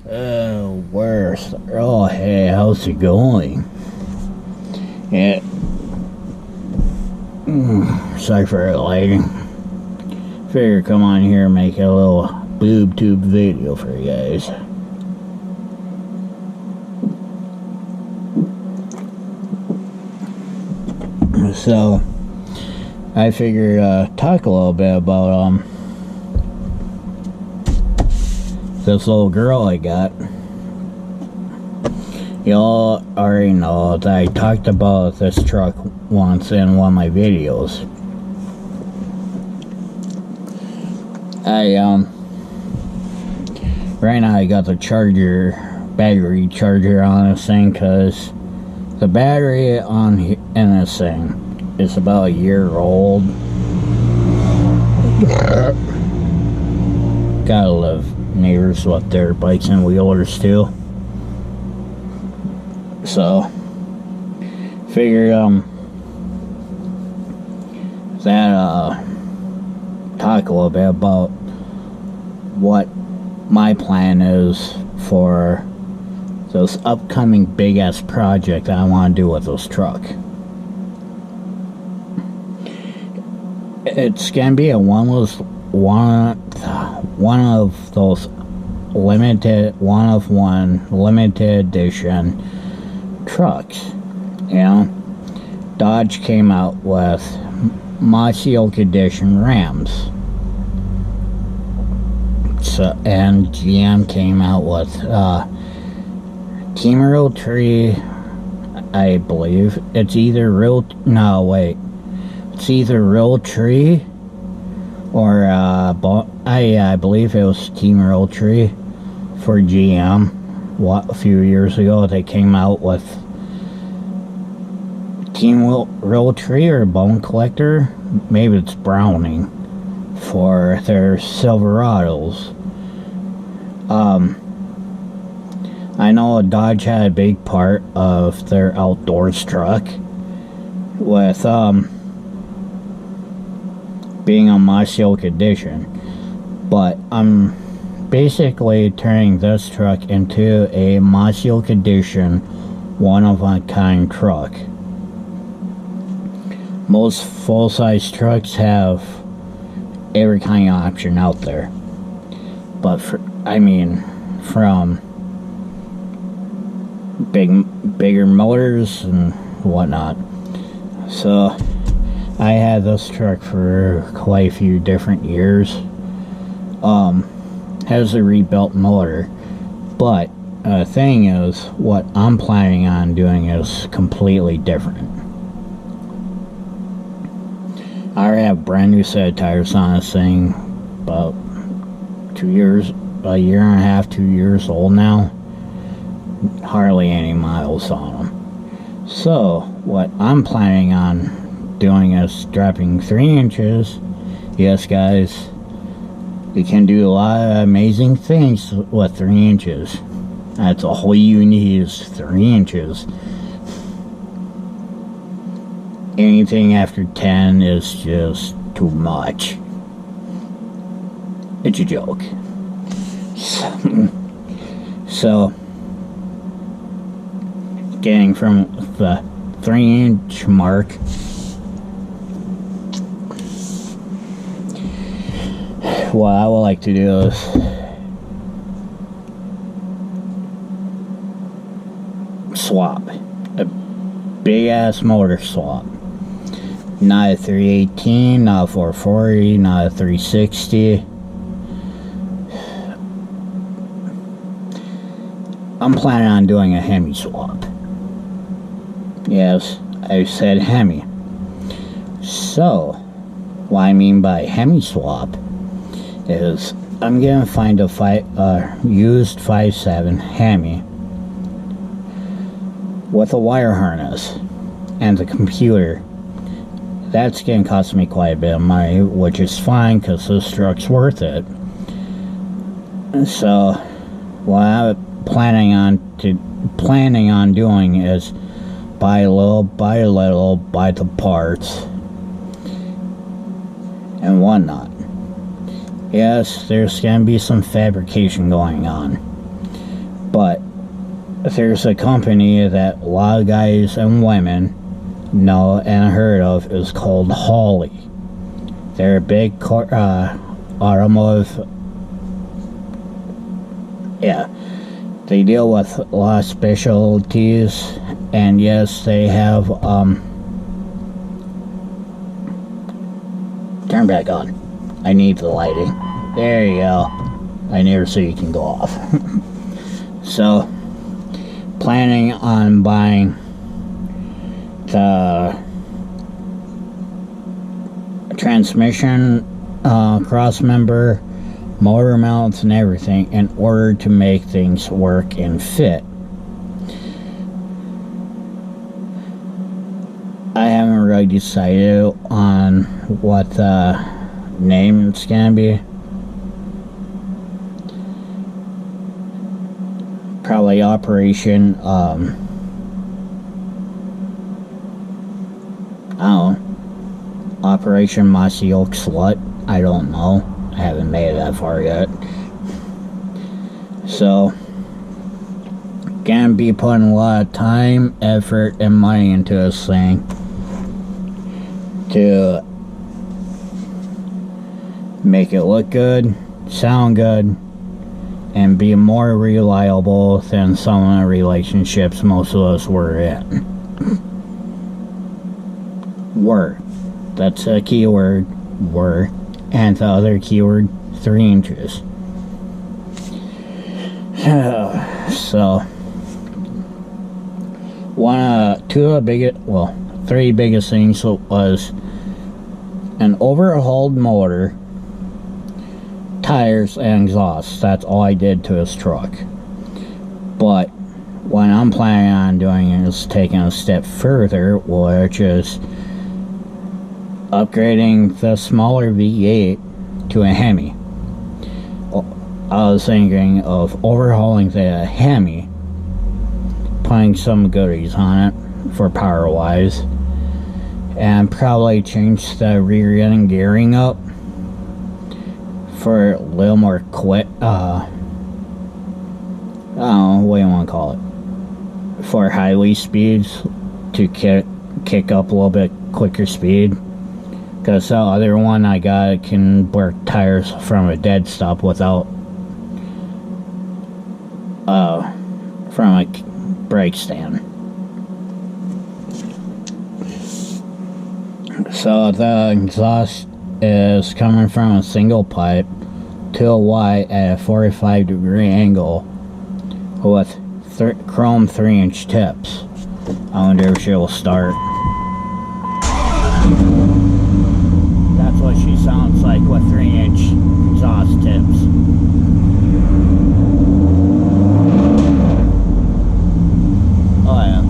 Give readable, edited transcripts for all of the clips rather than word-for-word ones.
Worse. Oh, hey, how's it going? Yeah. Sorry for the lighting. Figure come on here and make a little boob tube video for you guys. So, I figured talk a little bit about this little girl I got. Y'all already know that I talked about this truck once in one of my videos. Right now I got the battery charger on this thing, because the battery in this thing is about a year old. Gotta love neighbors with their bikes and wheelers too. So figured talk a little bit about what my plan is for this upcoming big ass project that I want to do with this truck. It's gonna be one of those one of one limited edition trucks. You know, Dodge came out with Mossy Oak Edition Rams. So, and GM came out with Team Real Tree, I believe. It's either It's either Real Tree or I believe it was Team Real Tree for GM. A few years ago they came out with Team Real Tree or Bone Collector, maybe it's Browning, for their Silverados. I know Dodge had a big part of their outdoors truck with being a Mossy Oak Edition, but I'm basically turning this truck into a Mossy Oak Edition one-of-a-kind truck. Most full-size trucks have every kind of option out there, but from bigger motors and whatnot. So I had this truck for quite a few different years. Has a rebuilt motor, but the thing is, what I'm planning on doing is completely different. I already have a brand new set of tires on this thing, about a year and a half, 2 years old now. Hardly any miles on them. So what I'm planning on doing is dropping 3 inches. Yes, guys, you can do a lot of amazing things with 3 inches. That's all you need is 3 inches. Anything after 10 is just too much. It's a joke. So getting from the 3-inch mark, what I would like to do is swap a big ass motor swap. Not a 318, not a 440, not a 360. I'm planning on doing a Hemi swap. Yes, I said Hemi. So, what I mean by Hemi swap is I'm gonna find a used 5.7 Hemi with a wire harness and the computer. That's gonna cost me quite a bit of money, which is fine because this truck's worth it. So, what I'm planning on doing is buy a little, buy the parts and whatnot. Yes, there's gonna be some fabrication going on. But there's a company that a lot of guys and women know and heard of. Is called Holley. They're a big automotive. Yeah, they deal with a lot of specialties, and yes, they have turn back on. I need the lighting. There you go. I never so you can go off. So, planning on buying the transmission, cross member, motor mounts, and everything in order to make things work and fit. I haven't really decided on what the name it's gonna be. Probably Operation, I don't know, Operation Mossy Oak Slut. I don't know. I haven't made it that far yet. So, gonna be putting a lot of time, effort, and money into this thing to make it look good, sound good, and be more reliable than some of the relationships most of us were in. Were. That's a keyword. Were. And the other keyword, 3 inches. So, three biggest things was an overhauled motor, tires, and exhaust. That's all I did to his truck. But what I'm planning on doing is taking a step further, which is upgrading the smaller V8 to a Hemi. I was thinking of overhauling the Hemi, putting some goodies on it for power wise, and probably change the rear end gearing up for a little more quick, I don't know, what do you want to call it, for highway speeds, to kick up a little bit quicker speed. Because the other one I got can work tires from a dead stop without, from a brake stand. So the exhaust is coming from a single pipe to a Y at a 45-degree angle with chrome 3-inch tips. I wonder if she will start. That's what she sounds like with 3-inch exhaust tips. Oh yeah.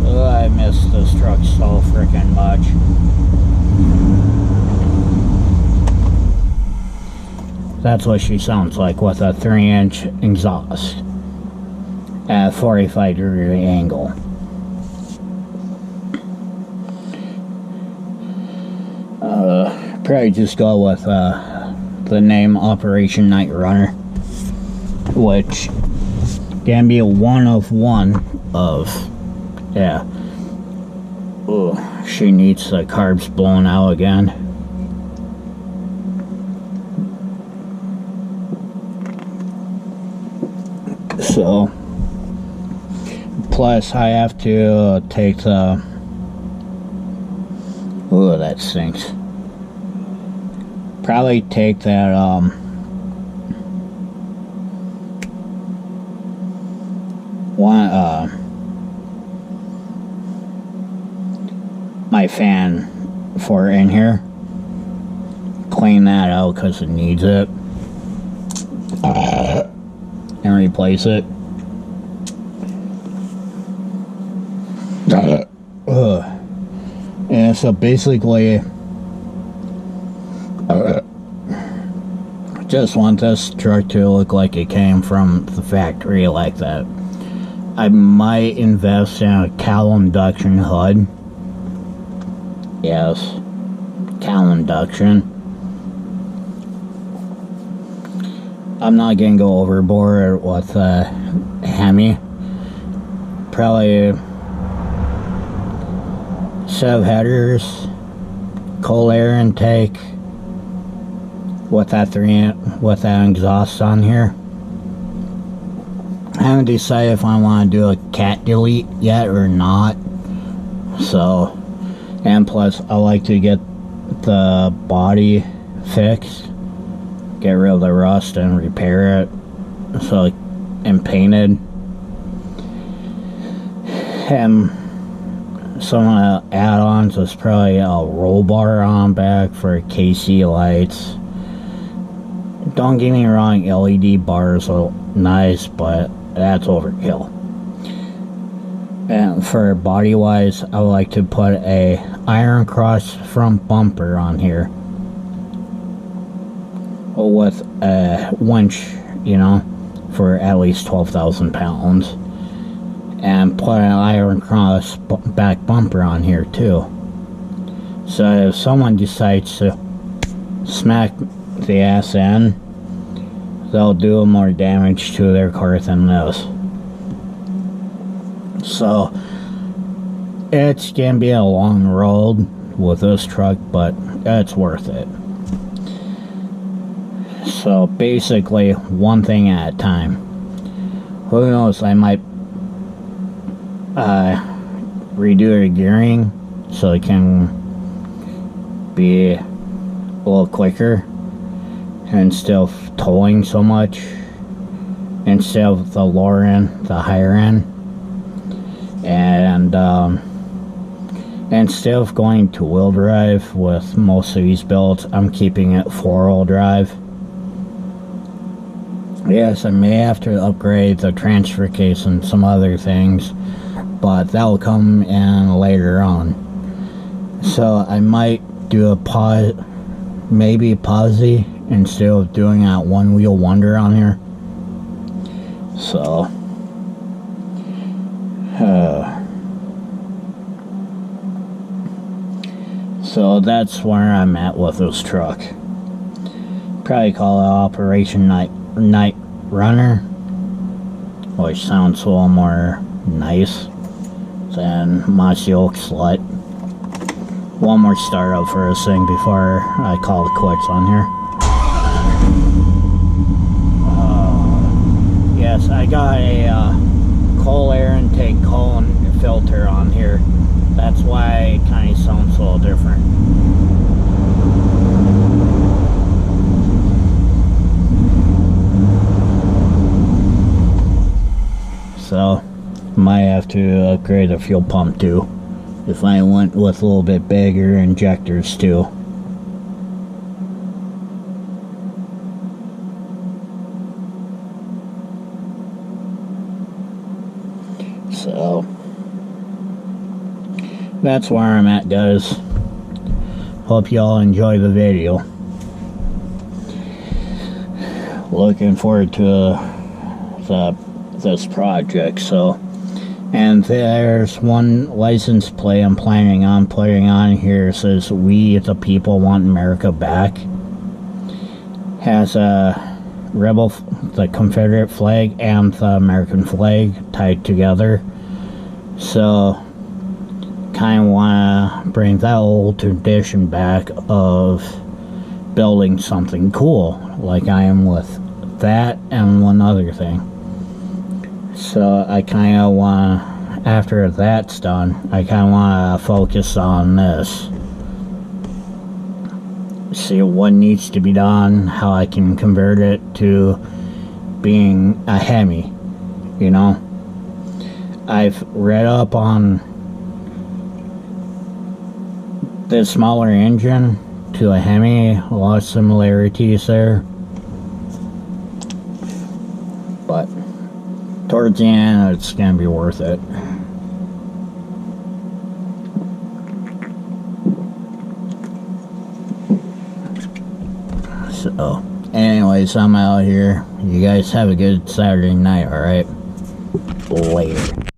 Oh, I miss this truck so freaking much. That's what she sounds like with a 3-inch exhaust at a 45-degree angle. Probably just go with the name Operation Night Runner, which can be a one of, yeah. Ugh, she needs the carbs blown out again. So, plus I have to take the, ooh, that stinks. Probably take that, my fan for in here, clean that out because it needs it, and replace it. And so basically, just want this truck to look like it came from the factory like that. I might invest in a cowl induction hood. Yes, cowl induction. I'm not gonna go overboard with Hemi. Probably sub headers, cold air intake with that exhaust on here. I haven't decided if I want to do a cat delete yet or not. So, and plus I like to get the body fixed, get rid of the rust and repair it, so and painted. And some of the add-ons is probably a roll bar on back for KC lights. Don't get me wrong, LED bars are nice, but that's overkill. And for body wise, I would like to put a iron cross front bumper on here with a winch, you know, for at least 12,000 pounds, and put an iron cross back bumper on here too. So if someone decides to smack the ass in, they'll do more damage to their car than this. So it's gonna be a long road with this truck, but it's worth it. So basically, one thing at a time. Who knows, I might redo the gearing so it can be a little quicker instead of towing so much, instead of the lower end, the higher end. And instead of going to wheel drive with most of these builds, I'm keeping it 4-wheel drive. Yes, I may have to upgrade the transfer case and some other things, but that will come in later on. So I might do a maybe posi instead of doing that one wheel wonder on here. So so that's where I'm at with this truck. Probably call it Operation Night Runner, which sounds a little more nice than Mossy Oak Slut. One more startup for this thing before I call it quits on here. Yes, I got a cold air intake cone filter on here. That's why it kind of sounds a little different. So, might have to upgrade the fuel pump too, if I went with a little bit bigger injectors too. So, that's where I'm at, guys. Hope y'all enjoy the video. Looking forward to this project. So, and there's one license plate I'm planning on putting on here. It says, "We the people want America back." Has a the Confederate flag and the American flag tied together. So kind of want to bring that old tradition back of building something cool, like I am with that and one other thing. So I kind of want to, after that's done, I kind of want to focus on this. See what needs to be done, how I can convert it to being a Hemi, you know. I've read up on the smaller engine to a Hemi, a lot of similarities there. But towards the end, it's going to be worth it. So, anyways, I'm out here. You guys have a good Saturday night, alright? Later.